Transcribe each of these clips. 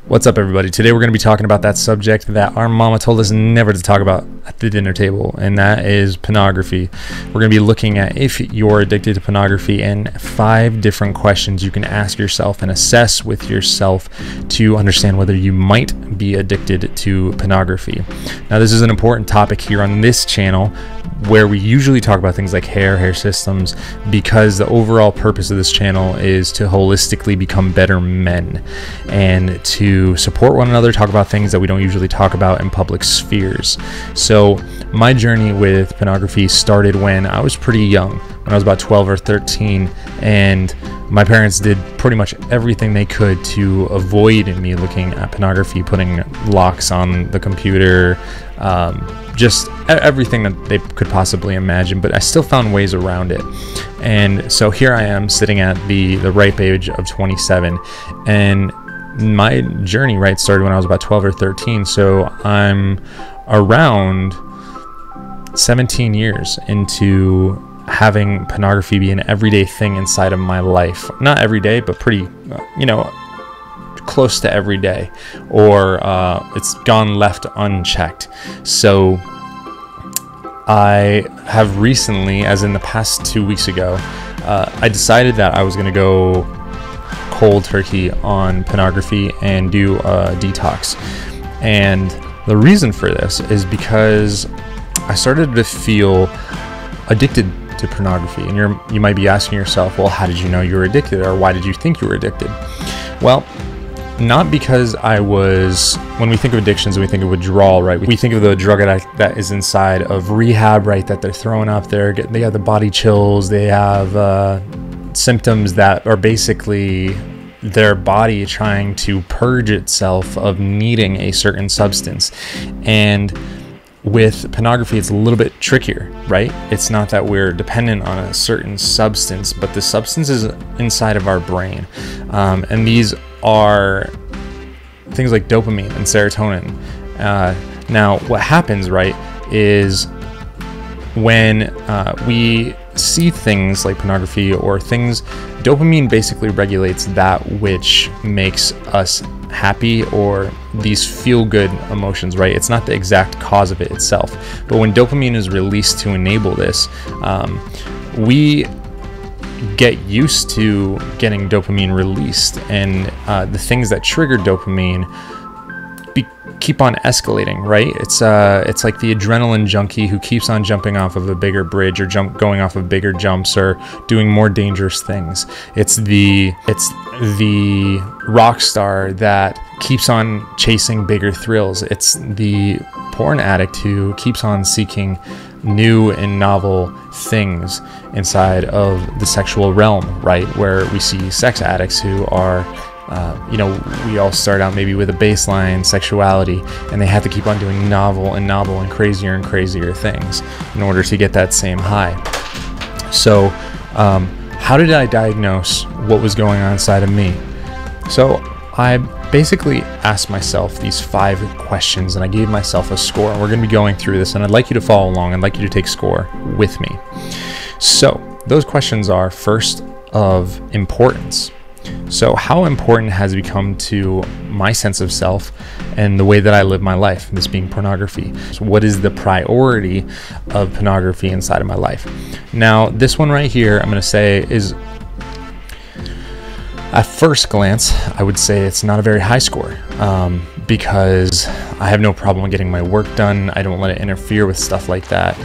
What's up, everybody? Today we're going to be talking about that subject that our mama told us never to talk about at the dinner table, and that is pornography. We're going to be looking at if you're addicted to pornography and 5 different questions you can ask yourself and assess with yourself to understand whether you might be addicted to pornography. Now, this is an important topic here on this channel, where we usually talk about things like hair systems, because the overall purpose of this channel is to holistically become better men and to support one another, talk about things that we don't usually talk about in public spheres. So my journey with pornography started when I was pretty young, when I was about 12 or 13, and my parents did pretty much everything they could to avoid me looking at pornography, putting locks on the computer, just everything that they could possibly imagine, but I still found ways around it. And so here I am sitting at the ripe age of 27, and my journey started when I was about 12 or 13, so I'm around 17 years into having pornography be an everyday thing inside of my life. Not every day, but pretty, close to every day, or it's gone left unchecked. So I have recently, as in the past 2 weeks ago, I decided that I was going to go cold turkey on pornography and do a detox. And the reason for this is because I started to feel addicted to pornography. And you might be asking yourself, well, how did you know you were addicted, or why did you think you were addicted? Well, not because I was, when we think of addictions, we think of withdrawal, right? We think of the drug addict that is inside of rehab, right? That they're throwing up there, they have the body chills, they have symptoms that are basically their body trying to purge itself of needing a certain substance. And with pornography, it's a little bit trickier, right? It's not that we're dependent on a certain substance, but the substance is inside of our brain. And these are things like dopamine and serotonin. Now, what happens, right, is when we see things like pornography or things, dopamine basically regulates that which makes us happy, or these feel-good emotions, right? It's not the exact cause of it itself, but when dopamine is released to enable this, we get used to getting dopamine released, and the things that trigger dopamine keep on escalating, right? It's like the adrenaline junkie who keeps on jumping off of a bigger bridge, or going off of bigger jumps, or doing more dangerous things. It's the rock star that keeps on chasing bigger thrills. It's the porn addict who keeps on seeking new and novel things inside of the sexual realm, right? Where we see sex addicts who are we all start out maybe with a baseline sexuality, and they have to keep on doing novel and crazier and crazier things in order to get that same high. So how did I diagnose what was going on inside of me? So I basically asked myself these 5 questions, and I gave myself a score. And we're going to be going through this, and I'd like you to follow along. I'd like you to take score with me. So those questions are, first, of importance. So how important has it become to my sense of self and the way that I live my life, this being pornography? So what is the priority of pornography inside of my life? Now, this one right here, I'm going to say is, at first glance, I would say it's not a very high score, because I have no problem getting my work done. I don't let it interfere with stuff like that.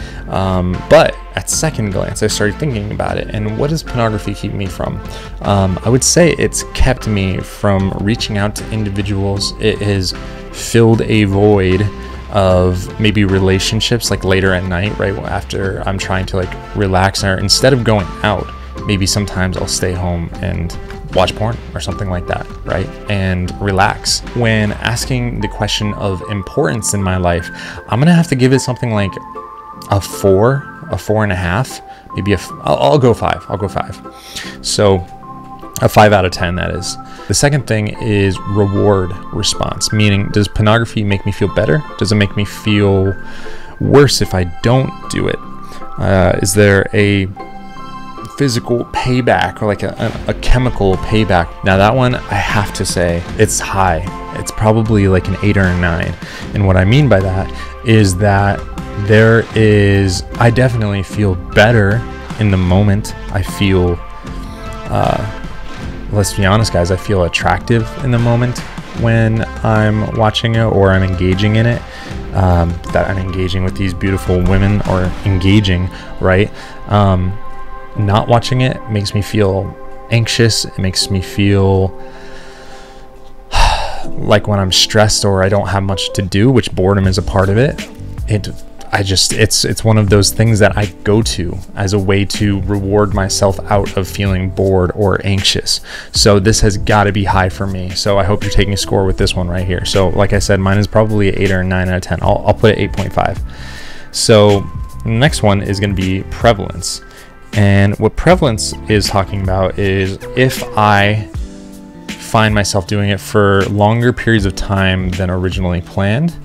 But at second glance, I started thinking about it, and what does pornography keep me from? I would say it's kept me from reaching out to individuals. It has filled a void of maybe relationships, like later at night, right after I'm trying to relax, or instead of going out, maybe sometimes I'll stay home and watch porn or something like that, right? And relax. When asking the question of importance in my life, I'm gonna have to give it something like a 4, a 4.5, maybe I'll go 5. I'll go 5. So a 5 out of 10, that is. The second thing is reward response, meaning, does pornography make me feel better? Does it make me feel worse if I don't do it? Is there a physical payback, or like a chemical payback? Now that one, I have to say, it's high. it's probably like an 8 or a 9. And what I mean by that is that I definitely feel better in the moment. I feel, let's be honest guys, I feel attractive in the moment when I'm watching it or I'm engaging in it, that I'm engaging with these beautiful women, or engaging, right? Not watching it makes me feel anxious. It makes me feel like when I'm stressed or I don't have much to do, which boredom is a part of it. It's one of those things that I go to as a way to reward myself out of feeling bored or anxious. So this has got to be high for me. So I hope you're taking a score with this one right here. So like I said, mine is probably an 8 or a 9 out of 10. I'll put it 8.5. So the next one is going to be prevalence. And what prevalence is talking about is if I find myself doing it for longer periods of time than originally planned,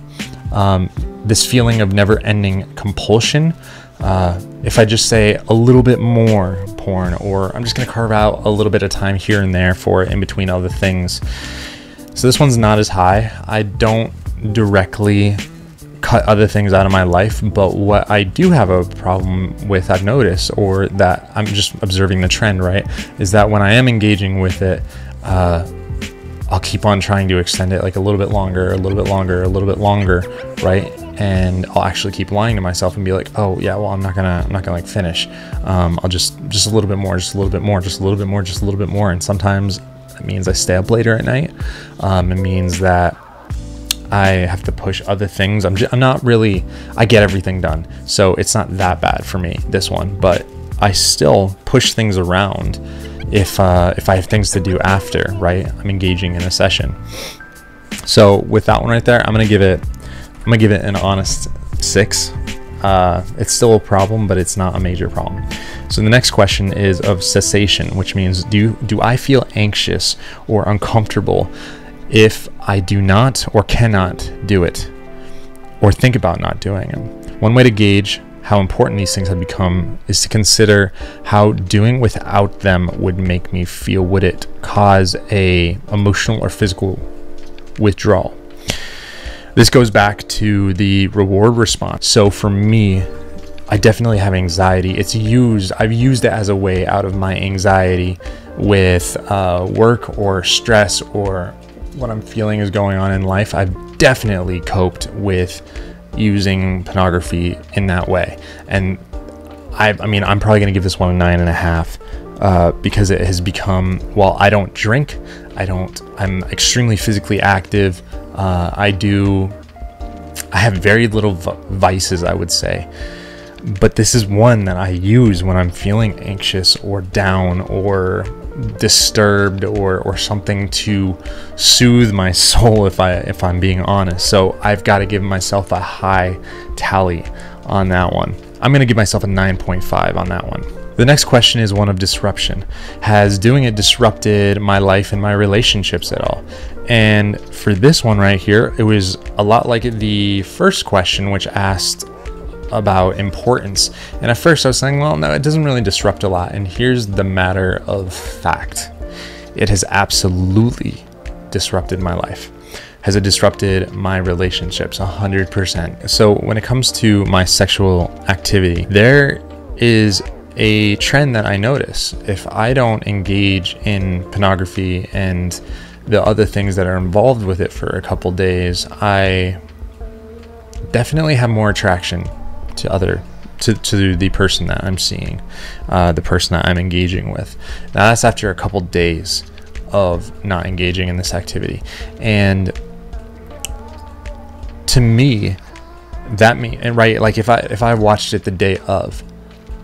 this feeling of never-ending compulsion, if I just say a little bit more porn, or I'm just going to carve out a little bit of time here and there for it in between other things. So this one's not as high. I don't directly cut other things out of my life, but what I do have a problem with, I've noticed, or that I'm just observing the trend, right, is that when I am engaging with it, I'll keep on trying to extend it like a little bit longer, a little bit longer, a little bit longer, right? And I'll actually keep lying to myself and be like, oh yeah, well, I'm not gonna like finish. I'll just a little bit more, just a little bit more, just a little bit more, just a little bit more. And sometimes it means I stay up later at night. It means that I have to push other things. I'm not really, I get everything done. So it's not that bad for me, this one, but I still push things around if I have things to do after, right? I'm engaging in a session. So with that one right there, I'm gonna give it an honest 6. It's still a problem, but it's not a major problem. So the next question is of cessation, which means do I feel anxious or uncomfortable if I do not or cannot do it, or think about not doing it? One way to gauge how important these things have become is to consider how doing without them would make me feel. Would it cause a emotional or physical withdrawal? This goes back to the reward response. So for me, I definitely have anxiety. I've used it as a way out of my anxiety with work or stress or what I'm feeling is going on in life. I've definitely coped with using pornography in that way. And I mean, I'm probably gonna give this one a 9.5 because it has become, while I don't drink, I'm extremely physically active. I have very little vices, I would say, but this is one that I use when I'm feeling anxious or down or disturbed or something to soothe my soul, if I'm being honest. So I've got to give myself a high tally on that one. I'm going to give myself a 9.5 on that one. The next question is one of disruption. Has doing it disrupted my life and my relationships at all? And for this one right here, it was a lot like the first question, which asked about importance. And at first I was saying, well, no, it doesn't really disrupt a lot. And here's the matter of fact. It has absolutely disrupted my life. Has it disrupted my relationships? 100%. So when it comes to my sexual activity, there is a trend that I notice. If I don't engage in pornography and the other things that are involved with it for a couple days, I definitely have more attraction to the person that I'm seeing, the person that I'm engaging with. Now that's after a couple days of not engaging in this activity. And to me, that right, like if I watched it the day of,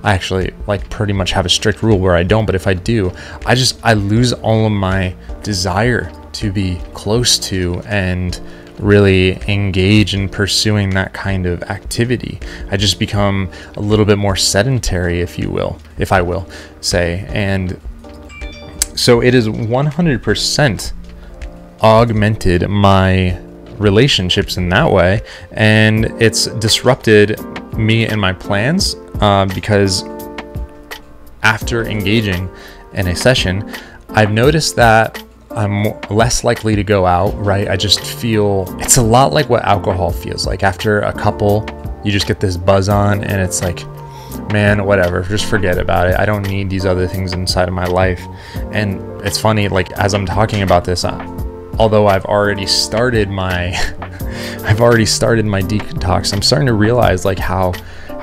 I actually like pretty much have a strict rule where I don't, but if I do, I lose all of my desire to be close to and really engage in pursuing that kind of activity. I just become a little bit more sedentary, if I will say. And so it is 100% augmented my relationships in that way, and it's disrupted me and my plans, because after engaging in a session, I've noticed that I'm less likely to go out, right? I just feel, it's a lot like what alcohol feels like. After a couple, you just get this buzz on and it's like, man, whatever, just forget about it. I don't need these other things inside of my life. And it's funny, like as I'm talking about this, although I've already started my detox, I'm starting to realize like how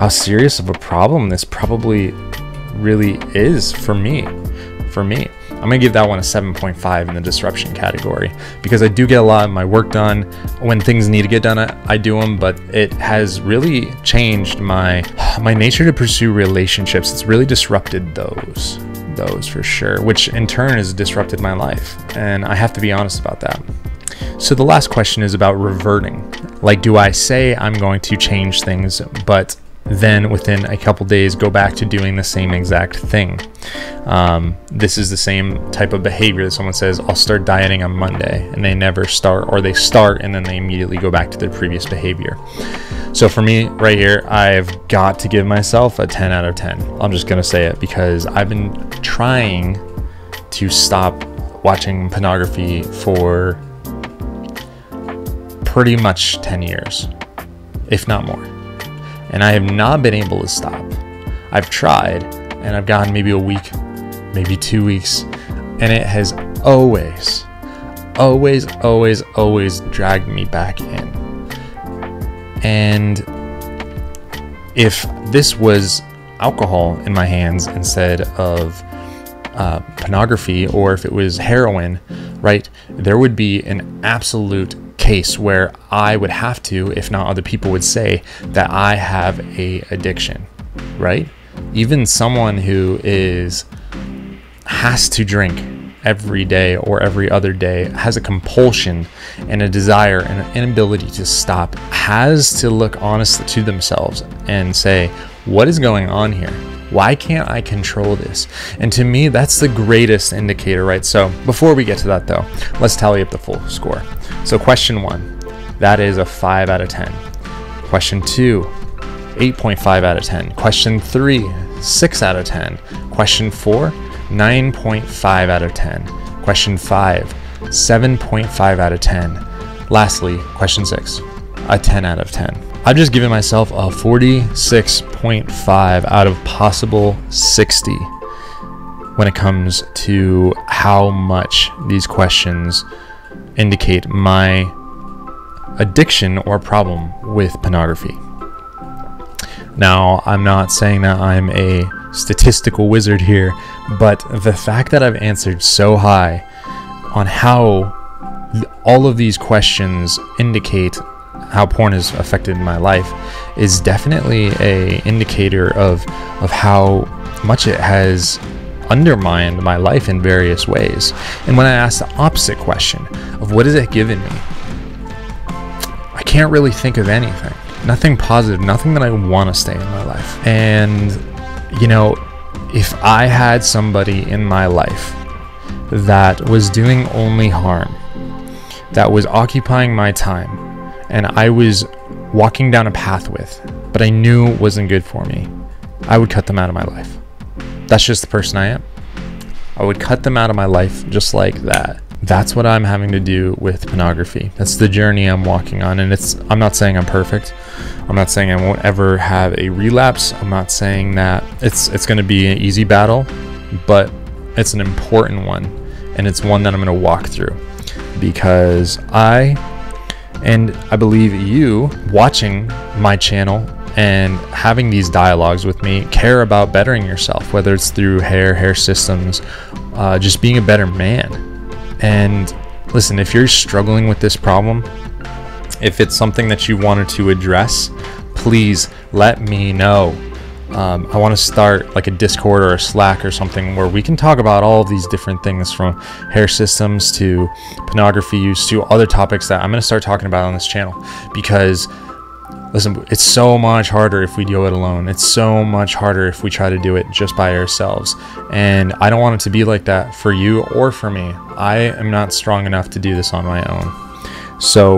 serious of a problem this probably really is for me. I'm gonna give that one a 7.5 in the disruption category, because I do get a lot of my work done. When things need to get done, I do them, but it has really changed my nature to pursue relationships. It's really disrupted those for sure, which in turn has disrupted my life, and I have to be honest about that. So the last question is about reverting. Like, do I say I'm going to change things, but then within a couple days go back to doing the same exact thing? This is the same type of behavior that someone says, I'll start dieting on Monday, and they never start, or they start and then they immediately go back to their previous behavior. So for me right here, I've got to give myself a 10 out of 10. I'm just gonna say it, because I've been trying to stop watching pornography for pretty much 10 years, if not more. And I have not been able to stop. I've tried, and I've gotten maybe a week, maybe 2 weeks, and it has always dragged me back in. And if this was alcohol in my hands instead of pornography, or if it was heroin, right, there would be an absolute case where I would have to, if not other people would say, that I have a addiction, right? Even someone who has to drink every day or every other day, has a compulsion and a desire and an inability to stop, has to look honest to themselves and say, what is going on here? Why can't I control this? And to me, that's the greatest indicator, right? So before we get to that though, let's tally up the full score. So question 1, that is a 5 out of 10. Question 2, 8.5 out of 10. Question 3, 6 out of 10. Question 4, 9.5 out of 10. Question 5, 7.5 out of 10. Lastly, question 6, a 10 out of 10. I've just given myself a 46.5 out of possible 60 when it comes to how much these questions indicate my addiction or problem with pornography. Now, I'm not saying that I'm a statistical wizard here, but the fact that I've answered so high on how all of these questions indicate how porn has affected my life is definitely a indicator of how much it has undermined my life in various ways. And when I ask the opposite question of what has it given me, I can't really think of anything. Nothing positive, nothing that I want to stay in my life. And you know, if I had somebody in my life that was doing only harm, that was occupying my time, and I was walking down a path with, but I knew it wasn't good for me, I would cut them out of my life. That's just the person I am. I would cut them out of my life just like that. That's what I'm having to do with pornography. That's the journey I'm walking on. And I'm not saying I'm perfect. I'm not saying I won't ever have a relapse. I'm not saying that it's going to be an easy battle, but it's an important one. And it's one that I'm going to walk through, because I believe you watching my channel and having these dialogues with me care about bettering yourself, whether it's through hair systems, just being a better man. And listen, if you're struggling with this problem, if it's something that you wanted to address, please let me know. I want to start like a Discord or a Slack or something where we can talk about all of these different things, from hair systems to pornography use to other topics that I'm going to start talking about on this channel. Because listen, it's so much harder if we do it alone. It's so much harder if we try to do it just by ourselves. And I don't want it to be like that for you or for me. I am not strong enough to do this on my own. So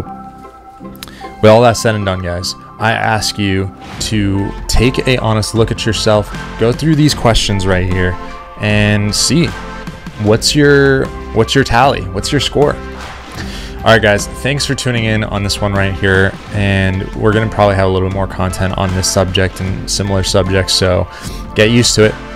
with all that said and done, guys, I ask you to take a honest look at yourself, go through these questions right here, and see what's your what's your tally? What's your score? All right, guys, thanks for tuning in on this one right here. And we're going to probably have a little bit more content on this subject and similar subjects. So get used to it.